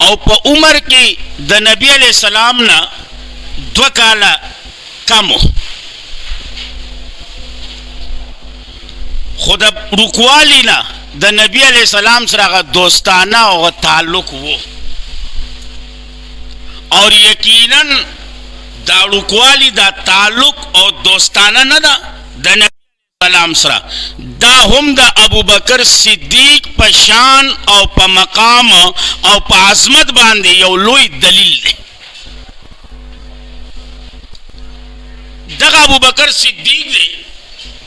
او په عمر کې د نبی علیہ السلام نه 2 کاله کمو. خود رکوالی نه د نبی علیہ السلام سره دوستانه او تعلق وو، اور یقینا دا رکوالی دا تعلق او دوستانه نه ده د نبی سلام سره، دا هم د ابو بکر صدیق په شان او په مقام او په عظمت باندې یو لوی دلیل دی. دغه ابو بکر صدیق دی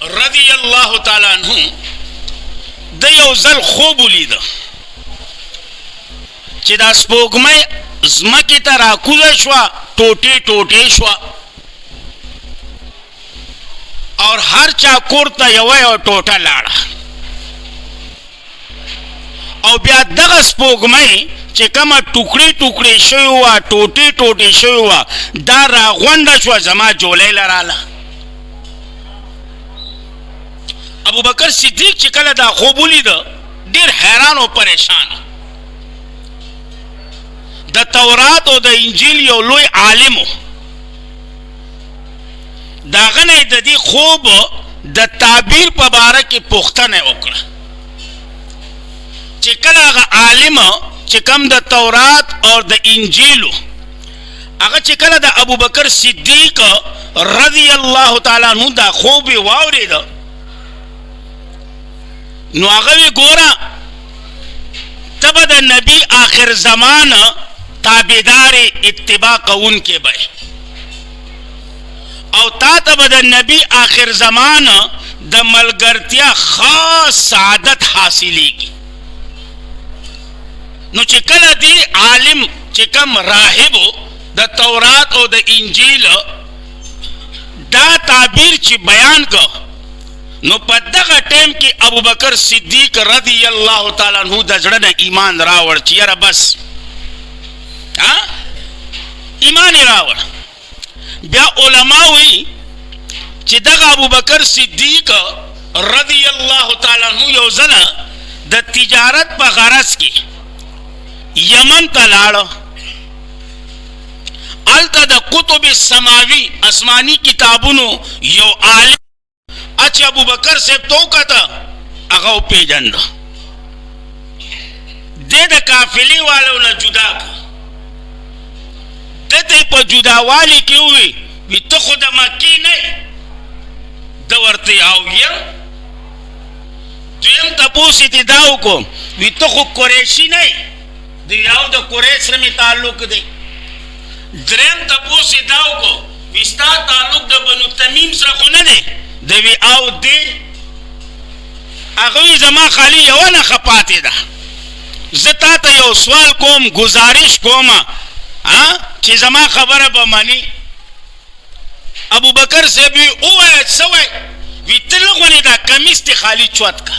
رضی الله تعالی عنہ د یو ځل خوب ولیده چې دا سپوږمۍ زمکې ته راکوزه شوه، ټوټې ټوټې شوه، اور هر چا کور ته یو ټوټه لاړه، او بیا دغه سپوږمۍ چې کومه ټوکړې ټوکړې شوې وه، ټوټې ټوټې شوې وه، دا راغونډه شوه زما جولۍ لراله. ابو بکر صدیق چې کله دا خوب ولیده ډېر حیران او پریشان. د تورات او د انجیل یو لوی عالم داغه نه د دې خوب د تعبیر په باره کې پوښتنه وکړه چې کله هغه عالم چې کوم د تورات او د انجیل هغه چې کله د ابو بکر صدیق رضی الله تعالی عنہ دا خوب واورید، نو هغه ګوره تبه د نبی آخر زمان تابعدار اتباع کون کے بے، او تا تب د نبی آخر زمان د ملګرتیا خاص سعادت حاصلی گی. نو چې کله دی عالم چې کم راهب د تورات او د انجیل دا تعبیر چې بیان کو، نو په دغه ټیم کې ابو بکر صدیق رضی الله تعالی عنہ د زړه نه ایمان راوړ چې یاره بس ایمان راوړ. بیا علماء وی چې دغه ابو بکر صدیق رضی الله تعالی عنہ یو ځل د تجارت په غرض کې یمن ته لاړ، الته د کتب سماوی آسمانی کتابونو یو عالم اچ ابو بکر سے تو کتا هغه پیژند، د قافلې والو نه جدا کا، دته په جداوالی کې وی ته خود مکی نه د ورته اویا. دویم تاسو ته داو کو وی ته خو قریشی نه دی، یو د قریش سره می تعلق دی. دریم تاسو داو کو وی ستا تعلق د بنو تمیم سره خو نه دی، د وی او دی هغه زما خالی یو نه خپاتې ده. زتا ته یو سوال کوم، گزارش کوم چې زما خبره به مانی. ابو بکر سے بھی اوه سوای وی تلغونی دا کمیس تی خالی چوت کا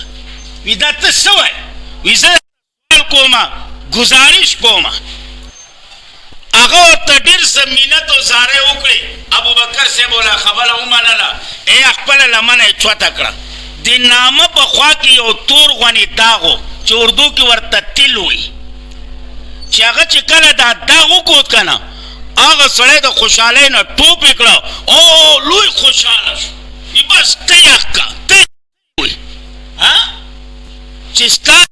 وی دا ته سوای وی زه سوال کوم، گزارش کوم. هغه ته ډېر سمینت او زاره وکړي. ابو بکر سے بولا خبره ومنله، ای خپل لمنه چوت کړه. د نامه په خوا کې یو تور غونی داغو چې اردو کې ورته تل وي، چې هغه چې کله دا داغ وکوت کنه هغه سړی د خوشحالۍ نه ټوپ کړه او لوی خوشحاله شو. بس ته یې ته وي چې ستا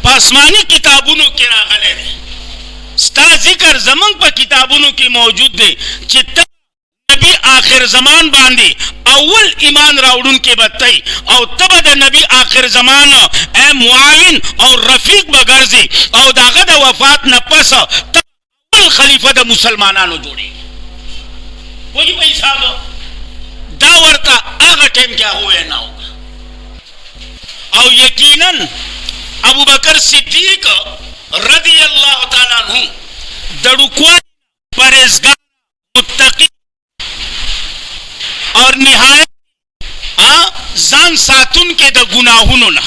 په آسماني کتابونو کې راغلی دی، ستا ذکر زمونږ په کتابونو کې موجود دی چې ته نبی آخر زمان باندې اول ایمان راوړون کې بتای او تبه د نبی آخر زمان اے معاون او رفیق بګرځي او داغه د وفات نه پس اول خلیفہ د مسلمانانو جوړي. وایي په حساب دا ورته هغه ټیم کې هغه نه و. او یقینا ابو بکر صدیق رضی اللہ تعالی عنہ دڑکوان پرہیزگار متقی اور نہایت ځان ساتون کے دا گناہونو نا.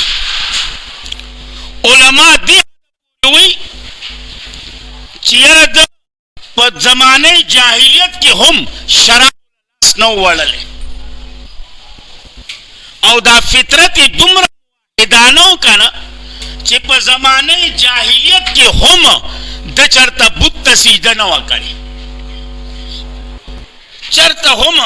علماء دی ہوئی چیر دا پا زمانے جاہلیت کی ہم شراب نو وڑلے او دا فطرت دمر ادانو کا نا چې په زمانه جاهلیت کې هم چرته بت ته سجده نه وه کړې چرته هم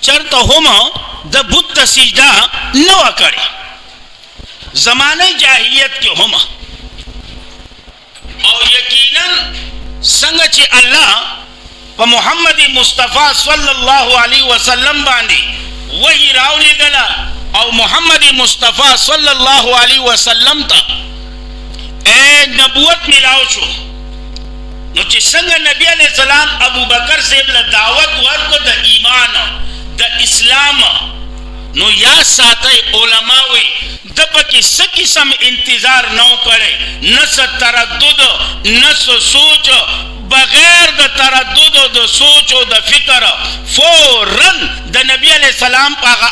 چرته هم د بت ته سجده نه وه کړې زمانه جاهلیت کې هم او یقینا څنګه چې الله په محمد مصطفی صلی الله علیه وسلم باندې وحی راولېږله او محمد مصطفی صلی الله علیه وسلم ته نبوت ملاو شو نو چې څنګه نبی علیہ السلام ابو بکر صاحب له دعوت ورکو د ایمان د اسلام نو یا ساتي علماوی د پکې څه قسم انتظار نو کړي نه څه تردد نه څه سوچ بغیر د تردد او د سوچ او د فکر فوراً د نبی علیہ السلام په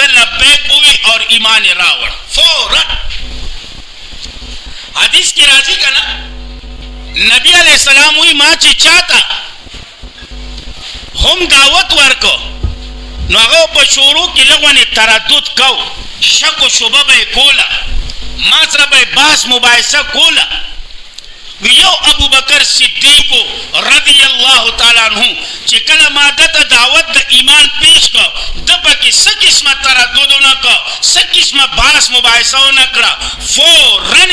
د لبیک وی اور ایمان راوړ فوراً حدیث کی راضی کنا نبی علیہ السلام وی ما چې چاته هم دعوت ورکو نو هغه په شروع کې لغونه تردد کو شک او شبهه به کوله ما سره به باس مباحثه کوله یو ابو بکر صدیق رضی الله تعالی عنہ چې کله ما دته دعوت د ایمان پیش کو د پکې څه قسمه تردد نه کو څه قسمه باس مباحثه نه کړه فورن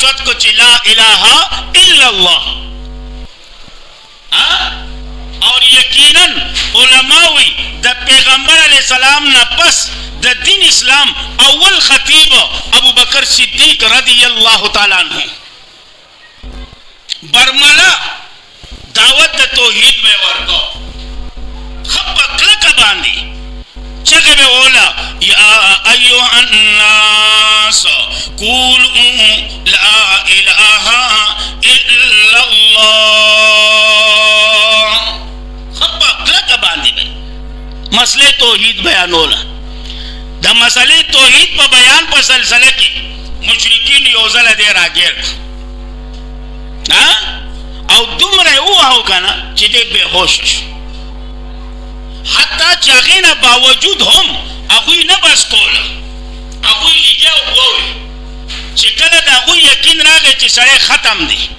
چت کو چې لا اله الا الله اور یقینا علماوی د پیغمبر علیہ السلام نه پس د دین اسلام اول خطیب ابو بکر صدیق رضی الله تعالی عنہ برملا دعوت د توحید به ورکو خپ کلک باندې چغه به ولا یا ایها الناس قولوا لا اله الا الله خپ کلک باندې به مسئله توحید بیانولا د مسئله توحید په بیان په سلسله کې مشرکین یو ځل دې راګیر او دومره او کنه چې دې به هوش شو حتی چې هغه باوجود هم هغه نه بس کوله هغه لږه ووي چې کله دا هغه یقین راغی چې سره ختم دي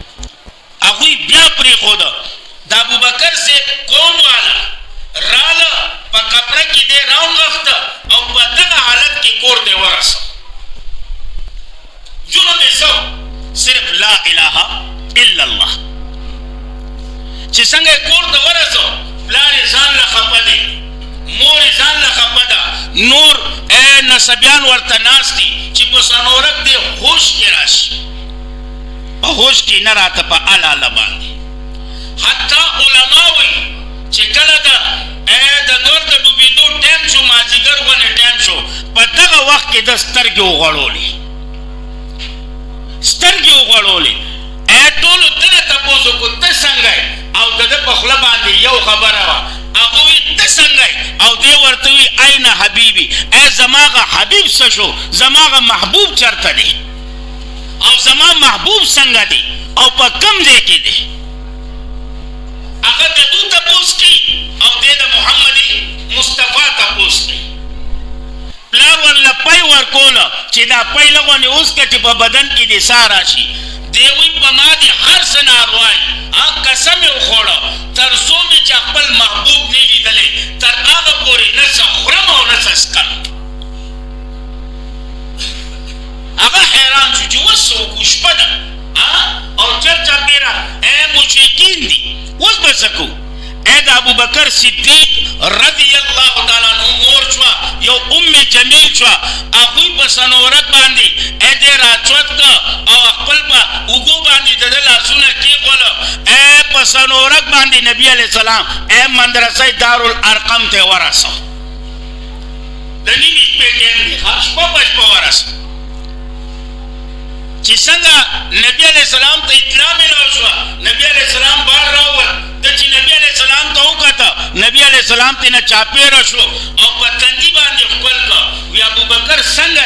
هغه بیا پرې خود د ابو بکر سے قوم والا راله په کپڑے کې دې راو غفت او په دغه حالت کې کور دې ورسو جنون سو صرف لا اله الا الله چې څنګه کور ته ورسو پلار ځان له خپدي مور ځان له خپدا نور نسبیان ورته ناشتي چې په سنورک دې هوش کې راشي په هوش کې نه راته په اعلی باندې حتی علماوی چې کله د نور د ډوبېدو ټایم شو مازیګر غونې ټایم شو په دغه وخت کې د سترګې وغړولې ټولو دنه تپوسو کو ته څنګه او دغه په خوله باندې یو خبره وه هغه وی ته څنګه او دی ورته وی اين حبيبي زماغه حبيب څه شو زماغه محبوب چرته دی او زما محبوب څنګه دی او په کم ځای کې دی هغه د دوی تپوس کی او د محمد مصطفی تپوس کی پلار ورله پای ورکوله چې دا پای لغونه اوس کټ په بدن کې دي سارا شي دیوی په ما دي هر سناروای قسم وخوړه تر څو می چې خپل محبوب نه لیدلې تر هغه پورې نه خورم او نه سکم هغه حیران شو چې وسو کوشپده او چرچا پیرا مشرکین دي اوس بسکو د ابو بکر صدیق رضی الله تعالی عنہ مور شو یو جمیل شو هغه په سنورک باندې دې راچوت او خپل په وګو باندې د لاسونه کې غوړ په سنورک باندې نبی علیہ السلام مدرسې دارالارقم ته ورسو د نیمه پیټین خاص په ورسو چې څنګه نبی علیہ السلام ته اطلاع ملو شو نبی علیہ السلام بار راوړ د چې نبی علیہ السلام ته وکړه نبی علیہ السلام ته نه چاپېره شو او په تندي باندې خپل کا وی ابو بکر څنګه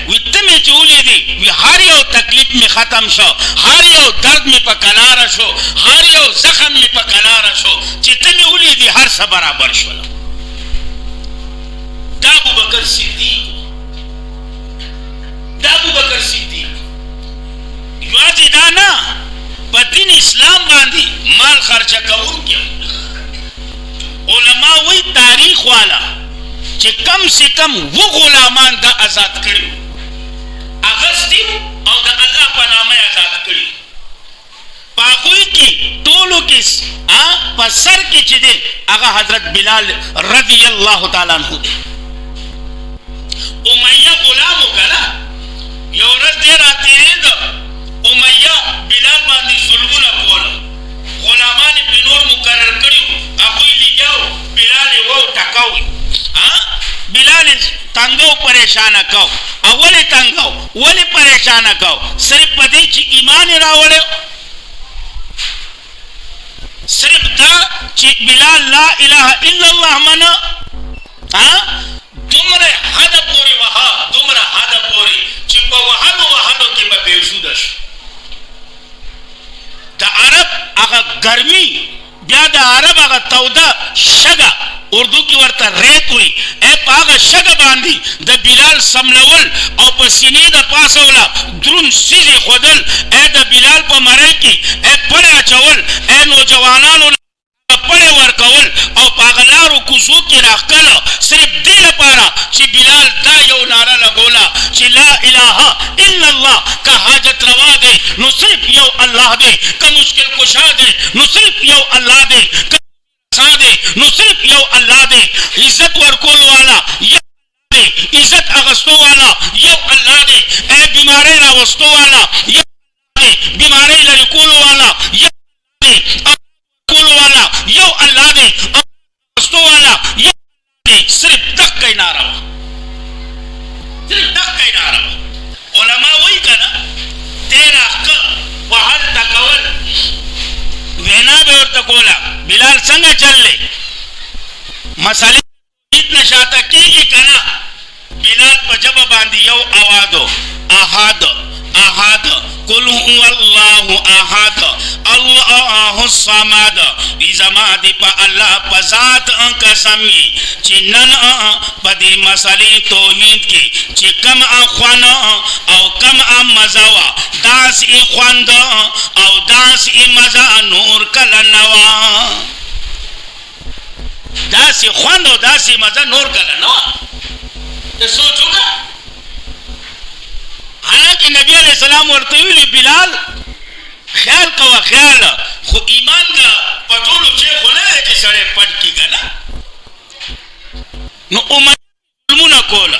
وی تمه چولې دي وی هر یو تکلیف می ختم شو هر یو درد می په کلاره شو هر یو زخم می په کلاره شو چې تمه ولې دي هر څه برابر شو دا ابو بکر صدیق یواځې دا نه په دین اسلام باندې مال خرچه کوونکی علما وی تاریخ والا چې کم سے کم و غلامان دا آزاد کړي اغسطی او دا الله په نامه آزاد کړي پاغوی کی ټولو کې په سر کې چې دی هغه حضرت بلال رضی الله تعالی عنہ دی امیہ غلام وکړه یو ورځ دی راتېرېده امیہ بلال باندې ظلمونه کوله غلامان یې پرې نور مقرر کړي وو هغوی لګیا وو بلال یې وو ټکوي بلال تنگو پریشانه کو اول تنگو ولی پریشانه کو صرف پدې چې ایمان راوړل صرف دا چې بلال لا اله الا الله منا دومره حد پورې وها دومره حد پورې چې په وهلو کې به بېسود شي د عرب هغه ګرمي بیا د عرب هغه توده شګه اردو کی ورته ریت وی اے پاغه شګه باندې د بلال سملول او په سینې د پاسه ولا درون سیزي خودل اے د بلال په مړی کې اے پړه چول اے نوجوانانو پړه ورکول او پاغلارو کوڅو کې راخکله صرف دې لپاره چې بلال دا یو ناره لګولا چې لا اله الا الله کا حاجت روا دے نو صرف یو الله دے کا مشکل کشا دے نو صرف یو الله دے دے نو صرف یو اللہ دے عزت ورکول والا یو دے عزت اغسطو والا یو اللہ دے اے بیماری راوستو والا یو دے بیماری لرکول والا یو دے اغسطو والا یو اللہ دے اغسطو والا یو دے صرف تک کئی نارا علماء وہی کنا تیرا حق وحل تکول وینا بے اور تکولا بلال سنگا چل لے مسئلے اتنا شاتا کی گی کنا بلال پا جب باندی یو آوادو احاد قل هو اللہ احاد اللہ الصمد بی زمادی پا اللہ پا ذات قسمی چی نن پا دی مسئلے توحید کی چی کم خوان او کم مزاوا داس ای خواند او داس ای مزا نور کلنوا داس ای خواند او داس ای مزا نور کلنوا تو سوچو گا حالانکہ نبی علیہ السلام ورطویلی بلال خیال کوا خیال خو ایمان کا پتولو چے خونا ہے جی سڑے پڑھ کی گا نا نو امیہ ظلمونا کولا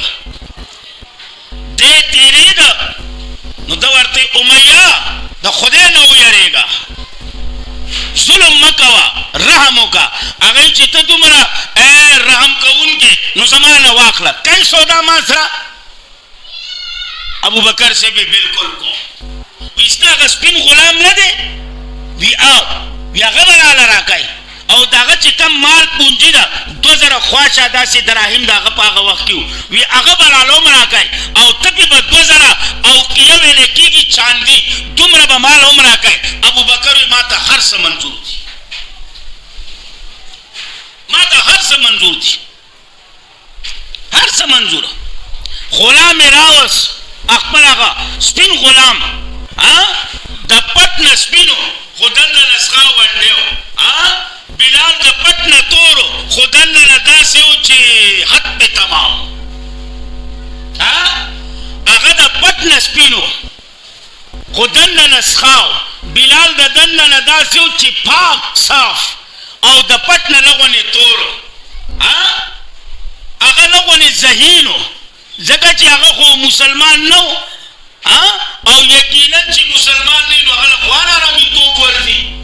دے تیرے دا نو دا ورطی امیہ دا خودے نو یرے گا ظلم مکوا رحمو کا اگر چیتا تمہارا اے رحم کون کے نو زمانہ واقلا کئی سودا ماسرا ابو بکر سے بھی بالکل کو اس کا اگر سپین غلام نہ دے وی آو وی غبر آلا راکای او داغه چې کم مال پونجی دا 2000 خواشه داسې دراهم داغه په هغه وخت کې وی هغه به رالوم راکای او تپې به 2000 او کیه ویلې کېږي چاندي دومره به مال هم راکای ابو بکر وی ما ته هر څه منظور دي ما ته هر څه منظور دي هر څه منظور غلام راوس خپل هغه سپین غلام د پټ نه سپینو خودن نه نسخه ونډیو بلال د پټ نه تورو خودن نه داسې و چې حد په تمام هغه د پټ نه سپینو خودن نه نسخه بلال د دن نه داسې و چې پاک صاف او د پټ نه لغونې تورو هغه لغونې ذهینو ځکه چې هغه خو مسلمان نو او یقینا چې مسلمان نه نو هغه خوار آرامیتوب ورځي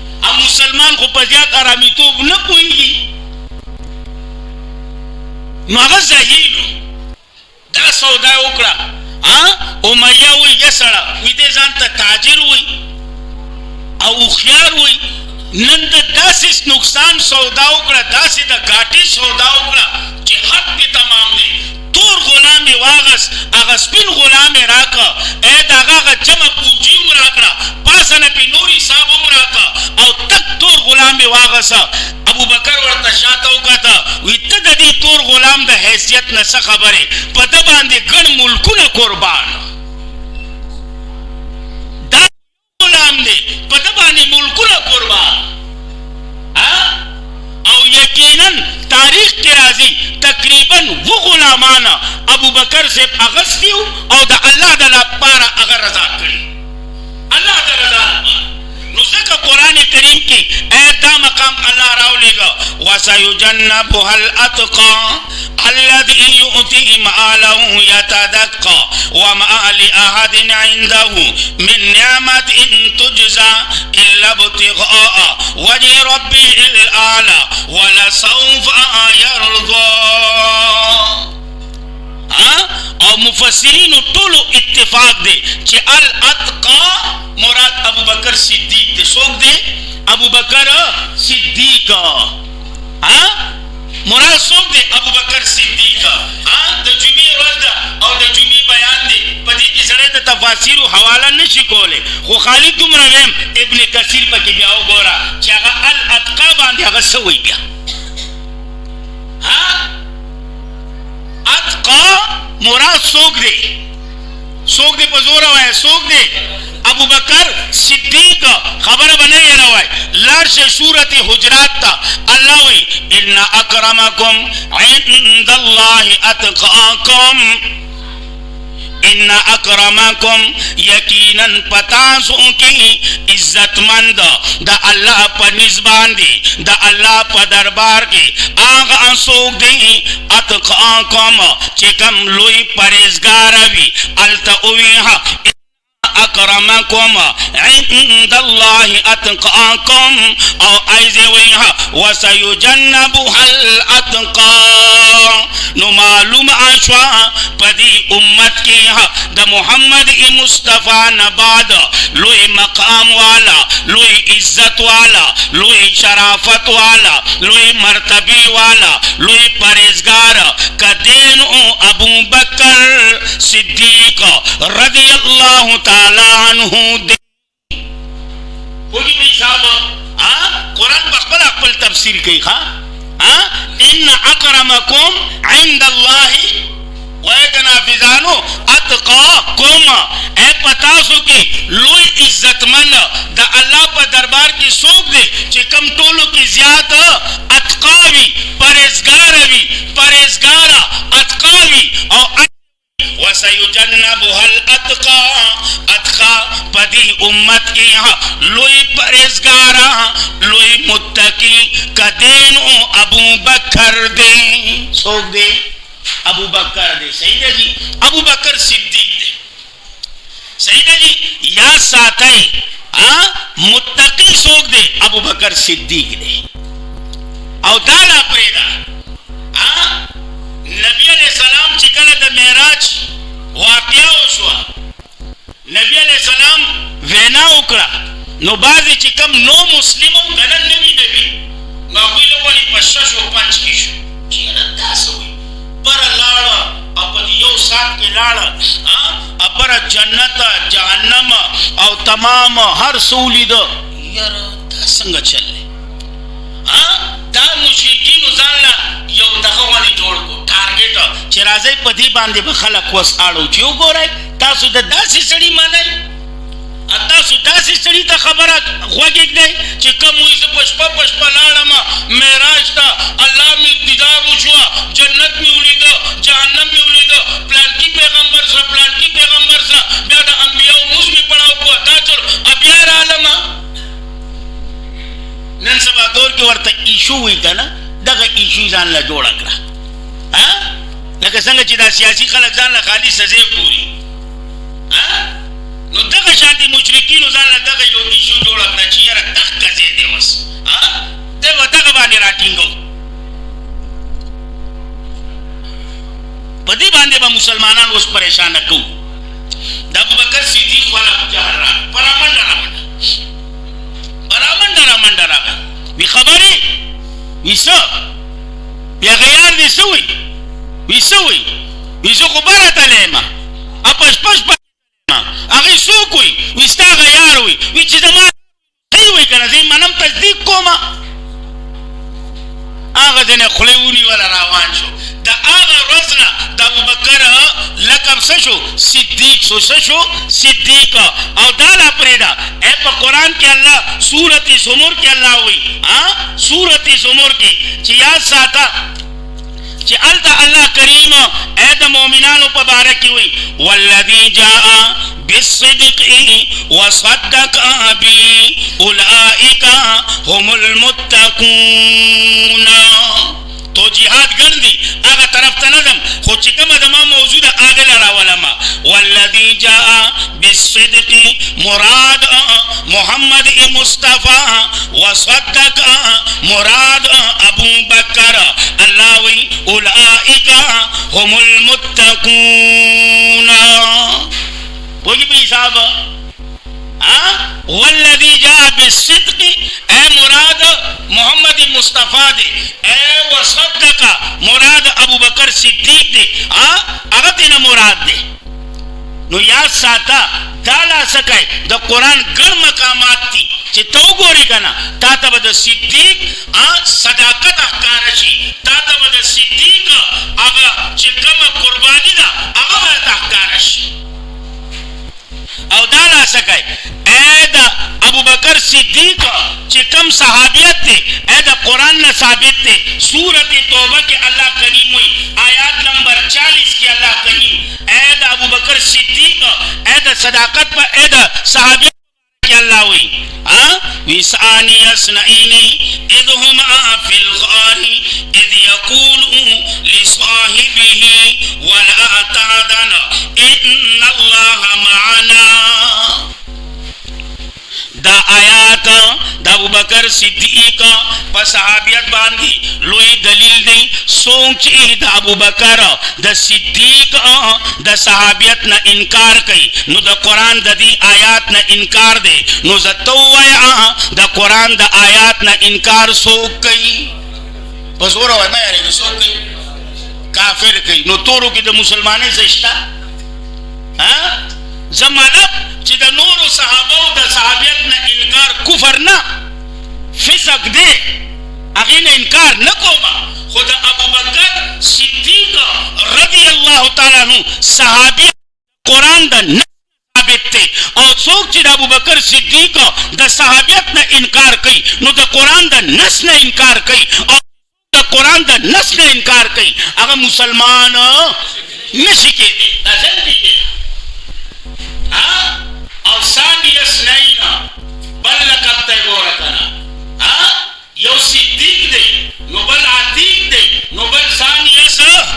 مسلمان خو په زیات آرامیتوب نه پوهېږي نو هغه ذهینو دا سودا وکړه امیه وی یا سړه وی دې ځان ته تاجر وی او هوښیار وی نن د داسې نقصان سودا وکړه داسې د ګاټې سودا وکړه چې حد پې تمام دی تور تور غلام واغس هغه سپین غلام راکا اے داغه جمع پوجي راکړه پاسنه په نوري صاحب راکا او تک تور غلام واغس ابو بکر ورته شاته وکړه وي ته د دې تور غلام د حیثیت نه څه خبره په د باندې ګڼ ملکونه قربان دا غلام دی په د باندې ملکونه قربان او یقینا تاریخ کې راځي تقریبا و غلامان ابو بکر سے اغستیو او د الله د لپاره هغه رضا کړی الله د رضا نو ځکه قران کریم کې دا مقام الله راولېګا وسيجنبها الاتقى الذي يؤتي ماله يتزكى وما لاحد عنده من نعمة تجزى الا ابتغاء وجه ربه الاعلى ولسوف يرضى او مفسرین ټول اتفاق دي چې الاتقى مراد ابو بکر صدیق دے سوک دے ابو بکر صدیق مراد سوک دے ابو بکر صدیق د جمعې ورځ ده او د جمعې بیان دی په دې کې سره د تفاسیر حواله نشي کوله خو خالد دومره ویم ابن کثیر پکې بیا وګوره چې هغه الاتقى باندې هغه سوی بیا اتقى مراد سوک دے په زور وای سوک دے ابو بکر صدیق خبر بنے روای لارش سورت حجرات تا اللہ وی ان اکرمکم عند اللہ اتقاکم ان اکرمکم یقینا پتاسو کی عزت مند دا اللہ پا نزبان دی دا اللہ پا دربار کی آغا سوک دی اتقاکم چکم لوی پریزگاروی التاویها اکرمکم عند اللہ اتقاکم او ایزویها وسیجنبها الاتقا نو معلوم آشوا پدی امت کی دا محمد مصطفیٰ نباد لوی مقام والا لوی عزت والا لوی شرافت والا لوی مرتبی والا لوی پریزگار کدین ابو بکر صدیق رضی اللہ تعالی عنہ دے ہوگی بھی صاحب قرآن بخبر تفسیر کی ان اکرمکم عند اللہ وَيَدْنَافِذَانُ اتقاکم اے پتاسو کی لوی عزت من دا اللہ پا دربار کی سوک دے چی کم ٹولو کی زیاد اتقاوی پریزگارا اتقاوی او وَسَيُجَنَّبُهَا الْأَتْقَى اتقا پدی امت کی لوی پریزگارا لوی متقی کدین ابو بکر دے سوک دے ابو بکر دے صحیح ہے جی ابو بکر صدیق دے صحیح ہے جی یا ساتھائی متقی سوک دے ابو بکر صدیق دے او دالا پریدا نبی علیہ السلام چکل دا معراج واقعہ شوا نبی علیہ السلام وینا اکڑا نو بازی چکم نو مسلموں گنن نبی نو اگوی لوگوانی پشش و پنچ کیشو چیئر داس ہوئی پر لاڑا اپن یو ساتھ کے لاڑا اپر جنت جہنم او تمام ہر سولی دا یار دا سنگا چل لے دا مشرکین ازالنا یو دخوانی جوڑ کو ٹارگیٹ چرازی پدی باندے بخلق وساڑو چیو گو رہے تاسو دا داسی سڑی مانائی تاسو داسی سڑی تا خبرات غوگیگ دے چی کم ہوئی سے پشپا لاڑا ما میراج تا اللہ میں دیدار اچھوا جنت میں اولی دا جہنم میں اولی دا پلان کی پیغمبر سا بیا دا انبیاء موز میں پڑھاو کو دا چل ابیار عالم نن سبا دور کے ورطا ایشو ہوئی کا نا دغا ایشو زان لا جوڑا کرا لکه څنګه چې دا سیاسي خلک ځان له خالی سزا پوری نو دغه شانتي مشرکین ځان له دغه یو ایشو جوړ کړ چې یاره دغه ځای دی وس دغه باندې راټینګو په دې باندې به مسلمانان اوس پریشان کو د ابوبکر صدیق والا جهرا پرامنډه را وی خبري ویسو بیا غیار دې سوی ویسوی ویزو خو براته لیما اپش پش پش هغه څوک وي وي ستا هغه یار وي وي چې زما دی وي که نه زه منم تصدیق کومه هغه ځینې خولې ونیوله روان شو د هغه ورځ نه د ابوبکر لقب څه شو صدیق شو څه شو صدیق او دا لا پرېږده په قرآن کې الله سورت زمر کې الله وایي سورت زمر کې چې یاد ساته چې هلته الله کریم د مؤمنانو په باره کې وایي والذي جاء بالصدق وصدق به اولئک هم المتقون تو جهاد ګڼدي هغه طرف ته نه ځم خو چې کومه زما موضوع ده هغې له راولمه والذي جاء بالصدق مراد محمد مصطفى وصدق مراد ابو بکر الله وی اولئک هم المتقون وہی بھی صاحب والذی جاء بالصدق اے مراد محمد مصطفیٰ دے اے وصدق مراد ابو بکر صدیق دے اغتنا مراد دے نو یاد ساتا دالا سکے دا قرآن گر مقامات تی چی تو گوری کنا تا تب دا صدیق صداقت احکارشی تا تب دا صدیق اگا چی کم قربانی دا اگا بہت احکارشی او دالا سکے اے دا ابو بکر صدیق چی کم صحابیت تے اے دا قرآن نا ثابت تے سورت توبہ کے اللہ کریم ہوئی آیات نمبر 40 کی اللہ کریم اے دا ابو بکر صدیق اے دا صداقت پر اے دا صحابیت کی اللہ ہوئی وِسْعَانِيَ اثْنَيْنِ اِذْ هُمَا فِي الْغَارِ اِذْ يَقُولُ لِصَاحِبِهِ وَلَا تَحْزَنْ إِنَّ اللَّهَ مَعَنَا دا آیات دا ابو بکر صدیق پا صحابیت باندی لوی دلیل دی سونچی دا ابو بکر دا صدیق دا صحابیت نا انکار کئی نو دا قرآن دا دی آیات نا انکار دے نو زتویا دا قرآن دا آیات نا انکار سوک کئی پس اور ہوئی میں یاری سوک کئی کافر کئی نو تورو کی دا مسلمانے زشتا زمانب چې د نورو صحابو د صحابیت نه انکار کفر نه فسق دی هغې نه انکار نه کومه خو د ابوبکر صدیق رضی الله تعالی عنه صحابیت قرآن د نه ثابت دی او څوک چې د ابوبکر صدیق د صحابیت نه انکار کوي نو د قرآن د نص نه انکار کوي او د قرآن د نص نه انکار کوي هغه مسلمان نشي کېدی او ثانی اثنین بل لقب تے گورا کنا یو صدیق دے نو بل عتیق دے نو بل ثانی اثر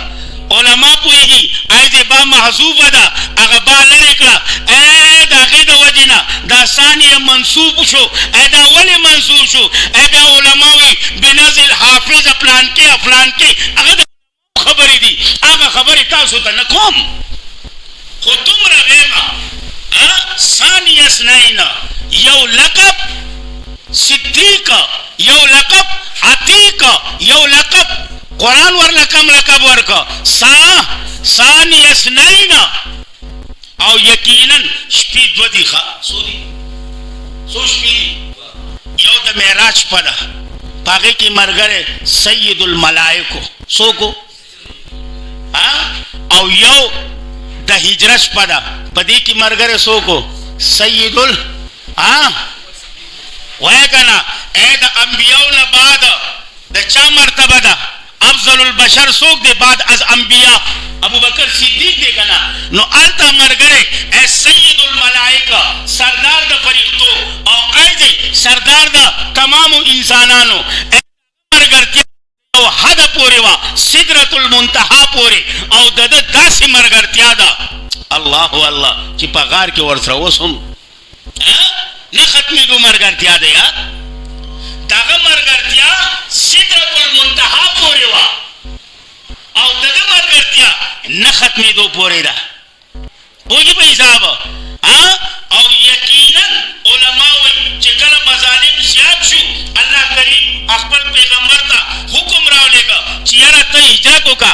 علماء پوئیگی اے دے با محضوب دا اگا با لرکلا اے دا غید وجنا دا ثانی منصوب شو اے دا ولی منصوب شو اے بیا علماءوی بنزل حافظ افلان کے اگا دا خبری دی اگا خبری تاسو تا نکوم خود تم رغیمہ ثانی اثنین یو لقب صدیق یو لقب عتیق یو لقب قرآن ورلہ کم لقب ورکا ثانی اثنین او یقیناً شپید ودی خواہ سو شپیدی یو دا معراج پڑا پاگے کی مرگر سید الملائکو سو کو او یو دا ہجرش پڑا پدی کی مرگر سو کو سید وے کنا اے دا انبیاء بعد دا چا مرتبہ دا افضل البشر سوک دے بعد از انبیاء ابو بکر صدیق دے کنا نو آلتا مرگرے اے سید الملائکہ سردار دا فریقتو او اے دے سردار دا تمام انسانانو اے مرگرتی او حد پورے وا صدرت المنتہا پورے او دا داسی مرگرتیا دا اللہ اللہ چی پا غار کے ورسر وسم نہ ختمی دو مرگرتیا دے یاد داغا مرگرتیا صدرت المنتہا پورے وا او داغا مرگرتیا نہ ختمی دو پورے دا پوچی پہ حساب او یقیناً علماء چکل مظالم زیاد شو اللہ کریم اخبر پیغمبر تا حکم راو لے گا چیارا تا ہجرتو کا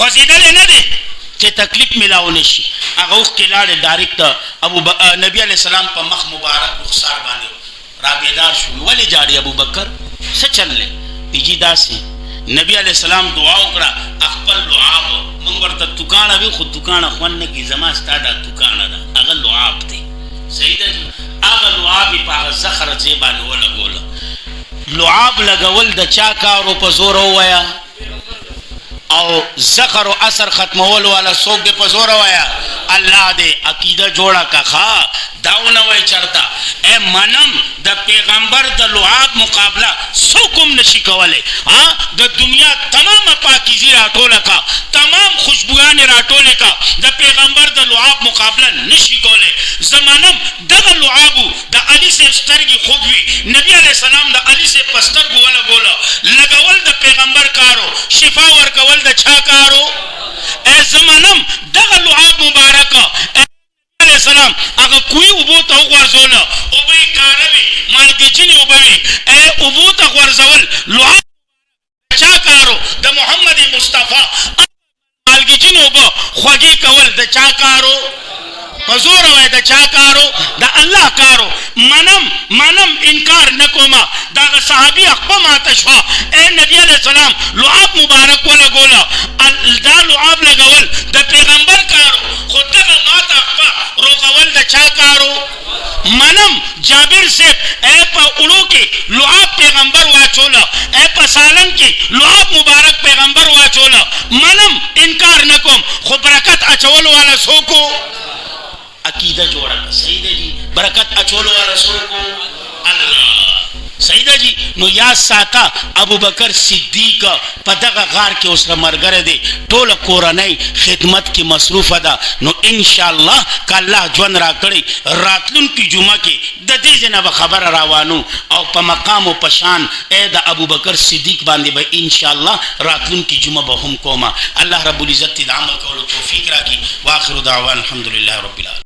خوځېدلې نه دی چې تکلیف ملاو نشي هغه اوښکې لاړې ډایرکټ نبي علیه السلام په مخ مبارک رخسار باندې رابېدار شو ولې جاړي ابوبکر څه چل دی ویجي داسې نبی علیہ السلام دعا وکړه خپل لعاب مونږ ورته توکاڼه وي خو توکاڼه خوند نه کي زما ستا دا توکاڼه ده هغه لعاب دی صحیح ده هغه لعاب یې په هغه زخر ځای باندې ولګوله لعاب لګول د چا کارو په زور ووایه او زخر و اثر ختمول والا څوک دی په زور ووایه الله دې عقیده جوړه که ښه داونه وای چرته اے منم د پیغمبر د لعاب مقابله څوک هم نشي کولی د دنیا تمام پاکیزي راټوله کا تمام خوشبویانې راټولې کا د پیغمبر د لعاب مقابله نشي کولی زمانم دغه لعابو د علي صاحب سترګې خوږ وي نبي علیه السلام د علي صاحب په سترګو ولګوله لګول د پیغمبر کارو شفا ورکول د چا کارو اے زمانم دغه لعاب مبارکه علیہ السلام اگر کوئی اوبو تا غورزولا اوبی کاروی مالکی جنی اوبوی اے اوبو تا غورزول لعاب چا کارو دا محمد مصطفیٰ مالکی جنی اوبو خوگی کول دا چا کارو حضور وای دا چا کارو دا اللہ کارو منم انکار نکوما دا صحابی اخبا ماتشوا اے نبی علیہ السلام لعاب مبارک و لگولا دا لعاب لگول دا پیغمبر کارو خود دا مات اخبا روغول دا چا کارو منم جابر سے اے پا اڑو کی لعاب پیغمبر واچولا اے پا سالن کی لعاب مبارک پیغمبر واچولا منم انکار نکوم خود برکت اچول والا سوکو عقیدہ جوڑا صحیح ہے جی برکت اچولو والا سوکو اللہ صحیح ده جی نو یا ساته ابوبکر صدیق په دغه غار کې اوس مرګره دی ټوله کورنۍ خدمت کې مصروفه ده نو ان شاء الله ک الله ژوند راکړي راتلونکي جمعه کې د دې ځنه به خبر راوانو او په مقام او پشان اې د ابوبکر صدیق باندې به ان شاء الله راتلونکي جمعه به هم کومه الله رب العزت د عمل کولو توفیق راکړي واخر دعوانا الحمدلله رب العالمین.